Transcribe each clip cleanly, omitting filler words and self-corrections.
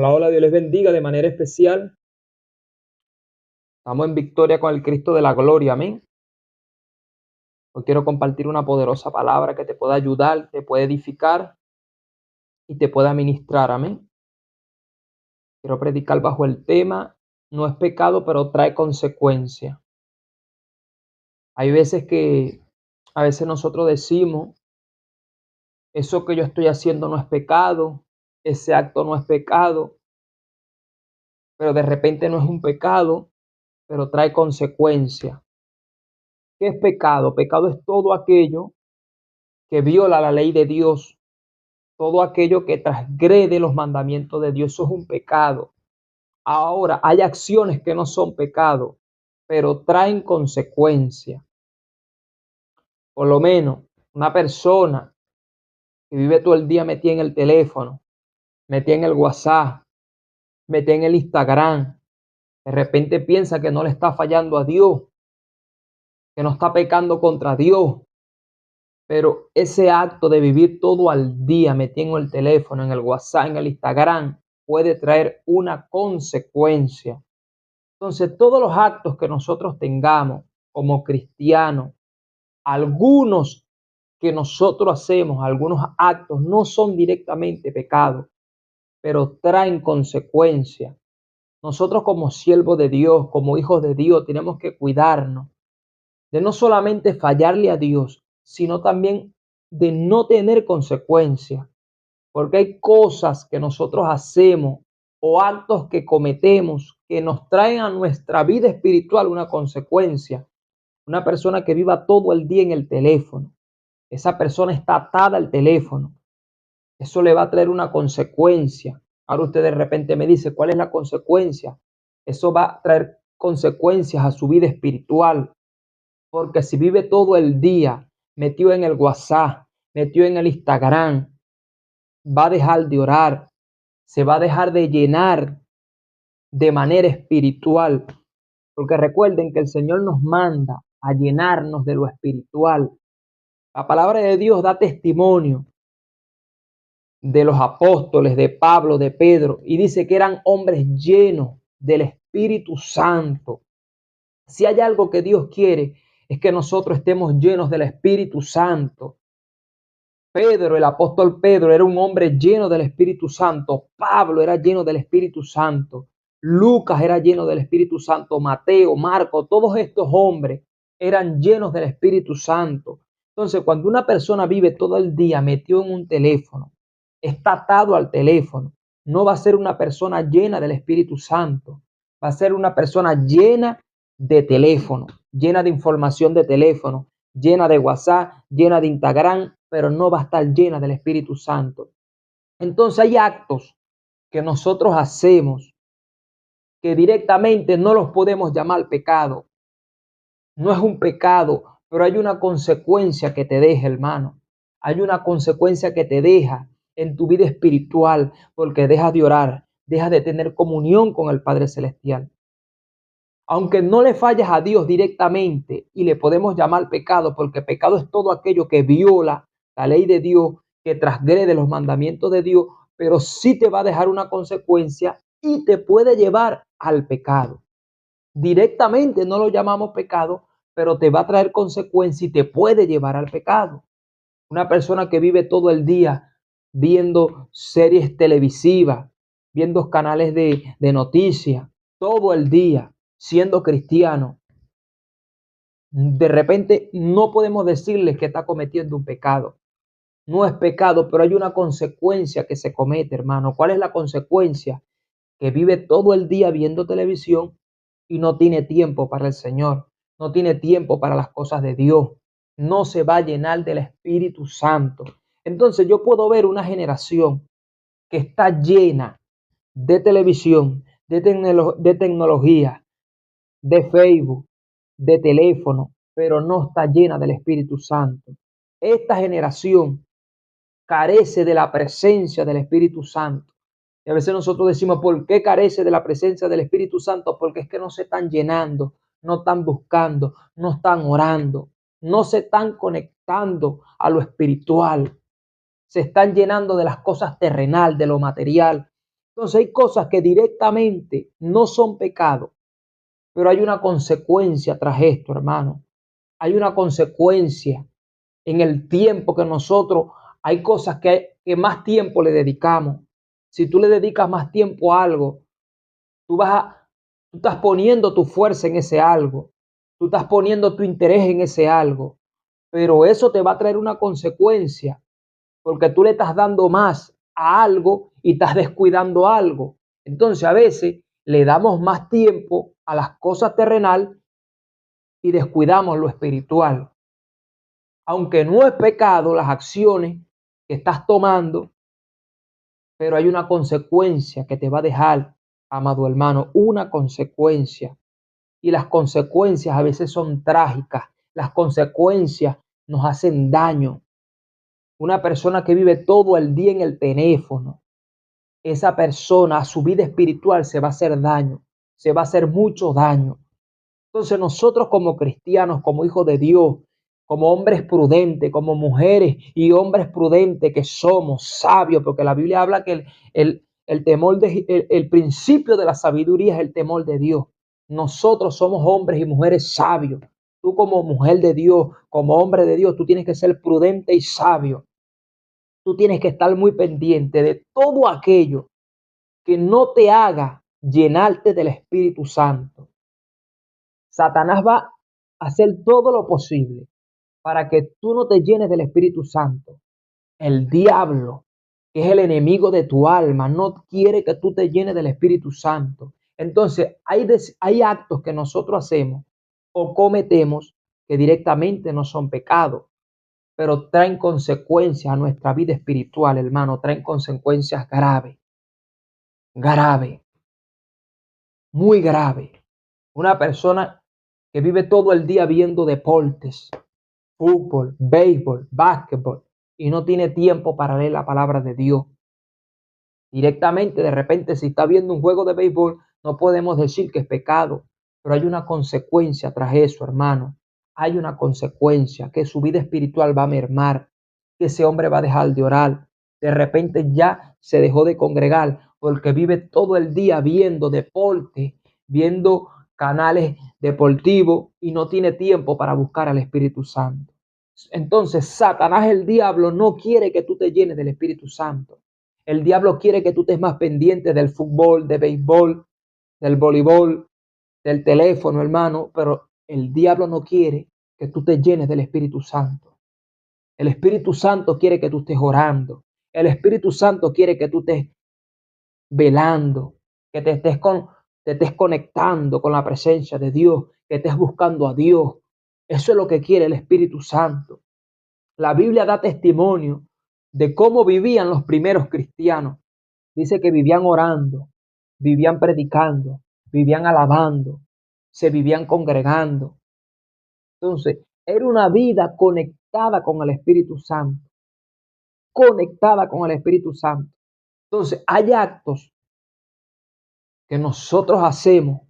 Hola, hola, Dios les bendiga de manera especial. Estamos en victoria con el Cristo de la gloria, amén. Hoy quiero compartir una poderosa palabra que te pueda ayudar, te puede edificar y te pueda ministrar, amén. Quiero predicar bajo el tema, no es pecado, pero trae consecuencia. Hay veces a veces nosotros decimos, eso que yo estoy haciendo no es pecado, ese acto no es pecado, pero de repente no es un pecado, pero trae consecuencia. ¿Qué es pecado? Pecado es todo aquello que viola la ley de Dios, todo aquello que transgrede los mandamientos de Dios. Eso es un pecado. Ahora, hay acciones que no son pecado, pero traen consecuencias. Por lo menos, una persona que vive todo el día metida en el teléfono, metida en el WhatsApp, metida en el Instagram, de repente piensa que no le está fallando a Dios, que no está pecando contra Dios. Pero ese acto de vivir todo al día metiendo el teléfono, en el WhatsApp, en el Instagram, puede traer una consecuencia. Entonces, todos los actos que nosotros tengamos como cristianos, algunos que nosotros hacemos, algunos actos no son directamente pecados, pero traen consecuencias. Nosotros como siervos de Dios, como hijos de Dios, tenemos que cuidarnos de no solamente fallarle a Dios, sino también de no tener consecuencias, porque hay cosas que nosotros hacemos o actos que cometemos que nos traen a nuestra vida espiritual una consecuencia. Una persona que viva todo el día en el teléfono, esa persona está atada al teléfono, eso le va a traer una consecuencia. Ahora usted de repente me dice, ¿cuál es la consecuencia? Eso va a traer consecuencias a su vida espiritual. Porque si vive todo el día metido en el WhatsApp, metido en el Instagram, va a dejar de orar, se va a dejar de llenar de manera espiritual. Porque recuerden que el Señor nos manda a llenarnos de lo espiritual. La palabra de Dios da testimonio de los apóstoles, de Pablo, de Pedro, y dice que eran hombres llenos del Espíritu Santo. Si hay algo que Dios quiere, es que nosotros estemos llenos del Espíritu Santo. Pedro, el apóstol Pedro, era un hombre lleno del Espíritu Santo. Pablo era lleno del Espíritu Santo. Lucas era lleno del Espíritu Santo. Mateo, Marco, todos estos hombres eran llenos del Espíritu Santo. Entonces, cuando una persona vive todo el día metido en un teléfono, está atado al teléfono, no va a ser una persona llena del Espíritu Santo. Va a ser una persona llena de teléfono, llena de información de teléfono, llena de WhatsApp, llena de Instagram, pero no va a estar llena del Espíritu Santo. Entonces hay actos que nosotros hacemos que directamente no los podemos llamar pecado. No es un pecado, pero hay una consecuencia que te deja, hermano. Hay una consecuencia que te deja en tu vida espiritual porque dejas de orar, dejas de tener comunión con el Padre Celestial. Aunque no le falles a Dios directamente y le podemos llamar pecado, porque pecado es todo aquello que viola la ley de Dios, que transgrede los mandamientos de Dios, pero sí te va a dejar una consecuencia y te puede llevar al pecado. Directamente no lo llamamos pecado, pero te va a traer consecuencia y te puede llevar al pecado. Una persona que vive todo el día viendo series televisivas, viendo canales de noticias, todo el día siendo cristiano, de repente no podemos decirle que está cometiendo un pecado. No es pecado, pero hay una consecuencia que se comete, hermano. ¿Cuál es la consecuencia? Que vive todo el día viendo televisión y no tiene tiempo para el Señor, no tiene tiempo para las cosas de Dios, no se va a llenar del Espíritu Santo. Entonces yo puedo ver una generación que está llena de televisión, de tecnología, de Facebook, de teléfono, pero no está llena del Espíritu Santo. Esta generación carece de la presencia del Espíritu Santo. Y a veces nosotros decimos, ¿por qué carece de la presencia del Espíritu Santo? Porque es que no se están llenando, no están buscando, no están orando, no se están conectando a lo espiritual. Se están llenando de las cosas terrenal, de lo material. Entonces hay cosas que directamente no son pecado, pero hay una consecuencia tras esto, hermano. Hay una consecuencia en el tiempo que nosotros, hay cosas que más tiempo le dedicamos. Si tú le dedicas más tiempo a algo, tú estás poniendo tu fuerza en ese algo, tú estás poniendo tu interés en ese algo, pero eso te va a traer una consecuencia, porque tú le estás dando más a algo y estás descuidando algo. Entonces a veces le damos más tiempo a las cosas terrenal y descuidamos lo espiritual. Aunque no es pecado las acciones que estás tomando, pero hay una consecuencia que te va a dejar, amado hermano, una consecuencia. Y las consecuencias a veces son trágicas. Las consecuencias nos hacen daño. Una persona que vive todo el día en el teléfono, esa persona a su vida espiritual se va a hacer daño, se va a hacer mucho daño. Entonces nosotros como cristianos, como hijos de Dios, como hombres prudentes, como mujeres y hombres prudentes que somos sabios, porque la Biblia habla que el temor el principio de la sabiduría es el temor de Dios. Nosotros somos hombres y mujeres sabios. Tú como mujer de Dios, como hombre de Dios, tú tienes que ser prudente y sabio. Tú tienes que estar muy pendiente de todo aquello que no te haga llenarte del Espíritu Santo. Satanás va a hacer todo lo posible para que tú no te llenes del Espíritu Santo. El diablo, que es el enemigo de tu alma, no quiere que tú te llenes del Espíritu Santo. Entonces, hay actos que nosotros hacemos o cometemos que directamente no son pecados, pero traen consecuencias a nuestra vida espiritual, hermano, traen consecuencias graves, graves, muy graves. Una persona que vive todo el día viendo deportes, fútbol, béisbol, básquetbol, y no tiene tiempo para leer la palabra de Dios. Directamente, de repente, si está viendo un juego de béisbol, no podemos decir que es pecado, pero hay una consecuencia tras eso, hermano. Hay una consecuencia, que su vida espiritual va a mermar, que ese hombre va a dejar de orar. De repente ya se dejó de congregar porque vive todo el día viendo deporte, viendo canales deportivos y no tiene tiempo para buscar al Espíritu Santo. Entonces, Satanás, el diablo, no quiere que tú te llenes del Espíritu Santo. El diablo quiere que tú estés más pendiente del fútbol, del béisbol, del voleibol, del teléfono, hermano, pero el diablo no quiere que tú te llenes del Espíritu Santo. El Espíritu Santo quiere que tú estés orando. El Espíritu Santo quiere que tú estés velando, que te estés conectando con la presencia de Dios, que estés buscando a Dios. Eso es lo que quiere el Espíritu Santo. La Biblia da testimonio de cómo vivían los primeros cristianos. Dice que vivían orando, vivían predicando, vivían alabando, se vivían congregando. Entonces, era una vida conectada con el Espíritu Santo, conectada con el Espíritu Santo. Entonces, hay actos que nosotros hacemos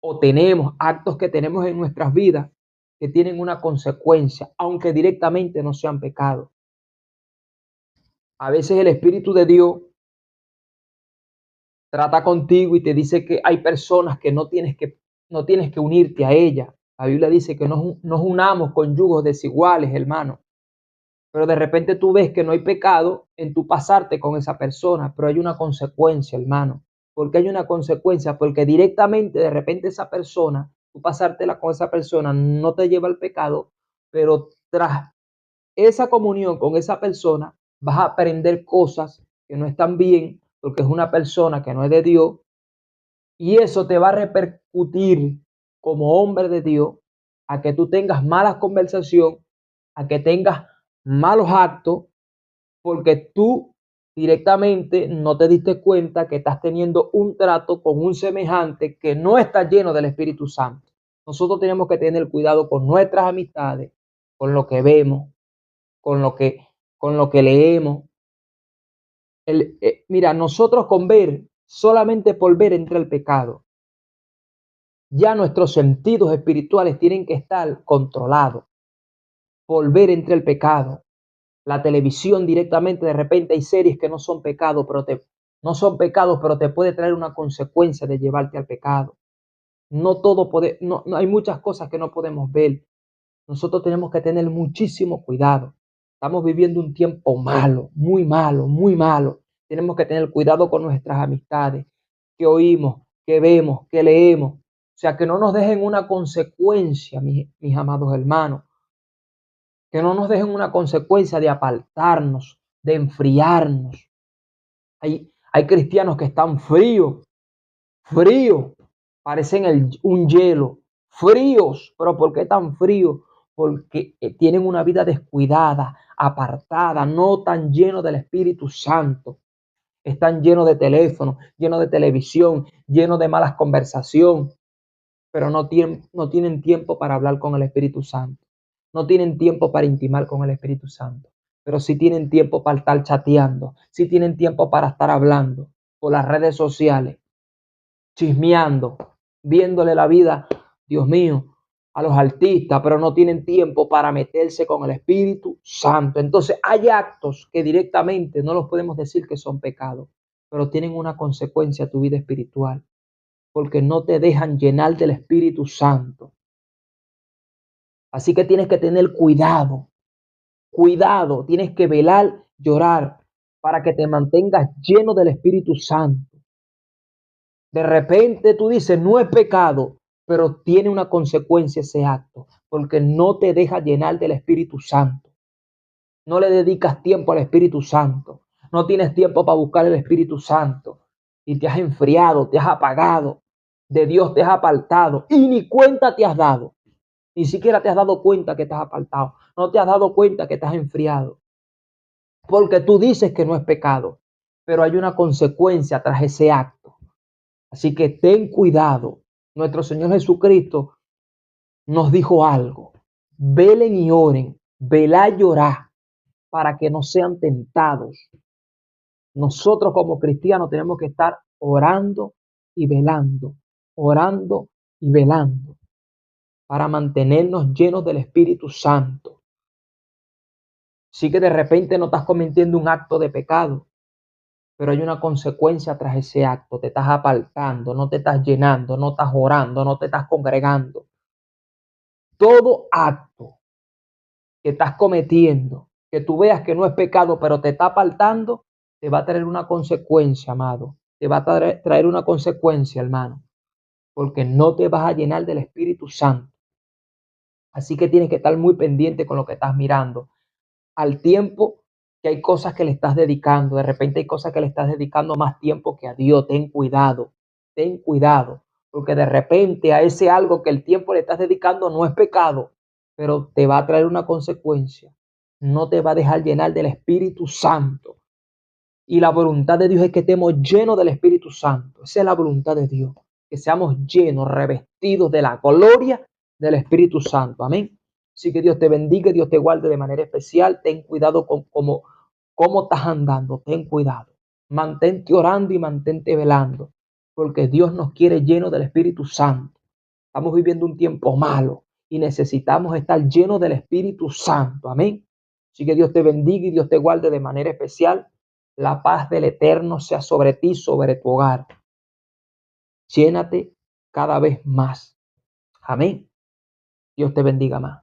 o tenemos, actos que tenemos en nuestras vidas que tienen una consecuencia, aunque directamente no sean pecados. A veces el Espíritu de Dios trata contigo y te dice que hay personas que no tienes que unirte a ella. La Biblia dice que nos unamos con yugos desiguales, hermano. Pero de repente tú ves que no hay pecado en tu pasarte con esa persona, pero hay una consecuencia, hermano. ¿Porque hay una consecuencia? Porque directamente de repente esa persona, tú pasártela con esa persona no te lleva al pecado, pero tras esa comunión con esa persona vas a aprender cosas que no están bien, porque es una persona que no es de Dios, y eso te va a repercutir como hombre de Dios a que tú tengas malas conversaciones, a que tengas malos actos, porque tú directamente no te diste cuenta que estás teniendo un trato con un semejante que no está lleno del Espíritu Santo. Nosotros tenemos que tener cuidado con nuestras amistades, con lo que vemos, con lo que, con lo que leemos. Mira, nosotros con ver, solamente por ver entra el pecado. Ya nuestros sentidos espirituales tienen que estar controlados por ver entre el pecado. la televisión directamente, de repente hay series que no son pecados, pero te puede traer una consecuencia de llevarte al pecado. No hay muchas cosas que no podemos ver. Nosotros tenemos que tener muchísimo cuidado. Estamos viviendo un tiempo malo, muy malo, muy malo. Tenemos que tener cuidado con nuestras amistades, que oímos, que vemos, que leemos. O sea, que no nos dejen una consecuencia, mis amados hermanos, que no nos dejen una consecuencia de apartarnos, de enfriarnos. Hay cristianos que están fríos, fríos, parecen un hielo, fríos. ¿Pero por qué tan fríos? Porque tienen una vida descuidada, apartada, no tan lleno del Espíritu Santo. Están llenos de teléfono, llenos de televisión, llenos de malas conversaciones, pero no tienen tiempo para hablar con el Espíritu Santo. No tienen tiempo para intimar con el Espíritu Santo, pero sí tienen tiempo para estar chateando, sí tienen tiempo para estar hablando por las redes sociales, chismeando, viéndole la vida, Dios mío, a los artistas, pero no tienen tiempo para meterse con el Espíritu Santo. Entonces hay actos que directamente no los podemos decir que son pecados, pero tienen una consecuencia a tu vida espiritual, porque no te dejan llenar del Espíritu Santo. Así que tienes que tener cuidado, cuidado, tienes que velar, llorar, para que te mantengas lleno del Espíritu Santo. De repente tú dices, no es pecado, pero tiene una consecuencia ese acto, porque no te deja llenar del Espíritu Santo. No le dedicas tiempo al Espíritu Santo. No tienes tiempo para buscar el Espíritu Santo. Y te has enfriado, te has apagado. De Dios te has apartado. Y ni cuenta te has dado. Ni siquiera te has dado cuenta que te has apartado. No te has dado cuenta que te has enfriado. Porque tú dices que no es pecado. Pero hay una consecuencia tras ese acto. Así que ten cuidado. Nuestro Señor Jesucristo nos dijo algo. Velen y oren. Velá y orá para que no sean tentados. Nosotros como cristianos tenemos que estar orando y velando. Orando y velando para mantenernos llenos del Espíritu Santo. Sí que de repente no estás cometiendo un acto de pecado, pero hay una consecuencia tras ese acto. Te estás apartando, no te estás llenando, no estás orando, no te estás congregando. Todo acto que estás cometiendo, que tú veas que no es pecado, pero te está apartando, te va a traer una consecuencia, amado. Te va a traer una consecuencia, hermano, porque no te vas a llenar del Espíritu Santo. Así que tienes que estar muy pendiente con lo que estás mirando. Al tiempo que hay cosas que le estás dedicando, de repente hay cosas que le estás dedicando más tiempo que a Dios. Ten cuidado, porque de repente a ese algo que el tiempo le estás dedicando no es pecado, pero te va a traer una consecuencia. No te va a dejar llenar del Espíritu Santo. Y la voluntad de Dios es que estemos llenos del Espíritu Santo. Esa es la voluntad de Dios, que seamos llenos, revestidos de la gloria del Espíritu Santo. Amén. Así que Dios te bendiga, Dios te guarde de manera especial. Ten cuidado con cómo estás andando. Ten cuidado. Mantente orando y mantente velando, porque Dios nos quiere llenos del Espíritu Santo. Estamos viviendo un tiempo malo y necesitamos estar llenos del Espíritu Santo. Amén. Así que Dios te bendiga y Dios te guarde de manera especial. La paz del Eterno sea sobre ti, sobre tu hogar. Llénate cada vez más. Amén. Dios te bendiga más.